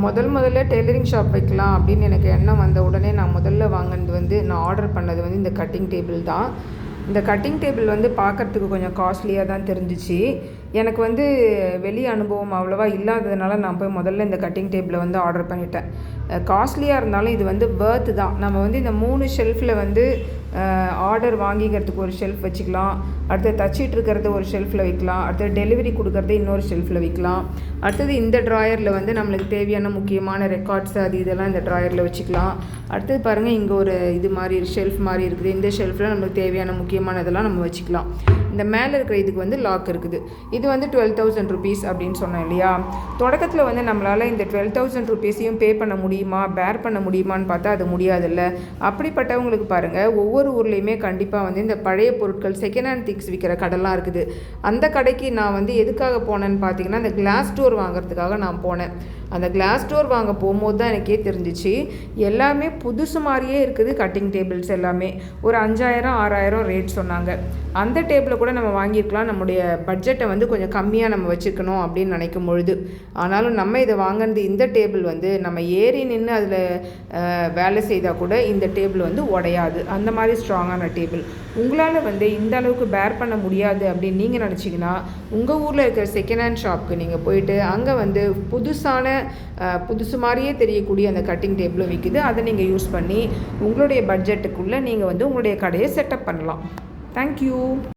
முதல்ல tailoring shop வைக்கலாம் அப்படின்னு எனக்கு எண்ணம் வந்த உடனே நான் முதல்ல வாங்கினது நான் ஆர்டர் பண்ணது இந்த கட்டிங் டேபிள் தான். இந்த கட்டிங் டேபிள் பார்க்குறதுக்கு கொஞ்சம் காஸ்ட்லியாக தான் தெரிஞ்சிச்சு. எனக்கு வெளி அனுபவம் அவ்வளோவா இல்லாததுனால நான் போய் முதல்ல இந்த கட்டிங் டேபிளை ஆர்டர் பண்ணிட்டேன். காஸ்ட்லியாக இருந்தாலும் இது வேர்த்து தான். நம்ம இந்த 3 ஷெல்ஃபில் ஆர்டர் வாங்கிக்கிறதுக்கு ஒரு ஷெல்ஃப் வச்சுக்கலாம், அடுத்து தச்சிட்டு இருக்கிறத ஒரு ஷெல்ஃபில் வைக்கலாம், அடுத்தது டெலிவரி கொடுக்குறத இன்னொரு ஷெல்ஃபில் வைக்கலாம், அடுத்தது இந்த ட்ராயரில் நம்மளுக்கு தேவையான முக்கியமான ரெக்கார்ட்ஸ் இதெல்லாம் இந்த ட்ராயரில் வச்சுக்கலாம். அடுத்தது பாருங்கள், இங்கே ஒரு இது மாதிரி ஷெல்ஃப் மாதிரி இருக்குது. இந்த ஷெல்ஃபில் நம்மளுக்கு தேவையான முக்கியமானதெல்லாம் நம்ம வச்சுக்கலாம். இந்த மேலே இருக்கிற இதுக்கு லாக் இருக்குது. இது 12,000 rupees அப்படின்னு சொன்னேன் இல்லையா. தொடக்கத்தில் நம்மளால் இந்த 12,000 rupees பே பண்ண முடியுமா, பேர் பண்ண முடியுமான்னு பார்த்தா அது முடியாதுல்ல. அப்படிப்பட்டவங்களுக்கு பாருங்கள், ஒவ்வொரு ஊர்லேயுமே கண்டிப்பாக இந்த பழைய பொருட்கள் செகண்ட் ஹேண்ட் திங்ஸ் விற்கிற கடைலாம் இருக்குது. அந்த கடைக்கு நான் எதுக்காக போனேன்னு பார்த்தீங்கன்னா, இந்த கிளாஸ் டோர் வாங்குறதுக்காக நான் போனேன். அந்த கிளாஸ் டோர் வாங்க போகும்போது தான் எனக்கே தெரிஞ்சிச்சு, எல்லாமே புதுசு மாதிரியே இருக்குது. கட்டிங் டேபிள்ஸ் எல்லாமே ஒரு 5,000-6,000 ரேட் சொன்னாங்க. அந்த டேபிளை கூட நம்ம வாங்கியிருக்கலாம், நம்முடைய பட்ஜெட்டை கொஞ்சம் கம்மியாக நம்ம வச்சுக்கணும் அப்படின்னு நினைக்கும் பொழுது. ஆனாலும் நம்ம இதை வாங்கினது இந்த டேபிள் நம்ம ஏறி நின்று அதில் வேலை செய்தால் கூட இந்த டேபிள் உடையாது. அந்த மாதிரி ஸ்ட்ராங்கான டேபிள். உங்களால் இந்த அளவுக்கு பேர் பண்ண முடியாது அப்படின்னு நீங்கள் நினச்சிங்கன்னா, உங்கள் ஊரில் இருக்கிற செகண்ட் ஹேண்ட் ஷாப்புக்கு நீங்கள் போயிட்டு அங்கே புதுசு மாதிரியே தெரியக்கூடிய அந்த கட்டிங் டேபிளும் விற்குது. அதை நீங்கள் யூஸ் பண்ணி உங்களுடைய பட்ஜெட்டுக்குள்ளே நீங்கள் உங்களுடைய கடையை செட்டப் பண்ணலாம். தேங்க்யூ.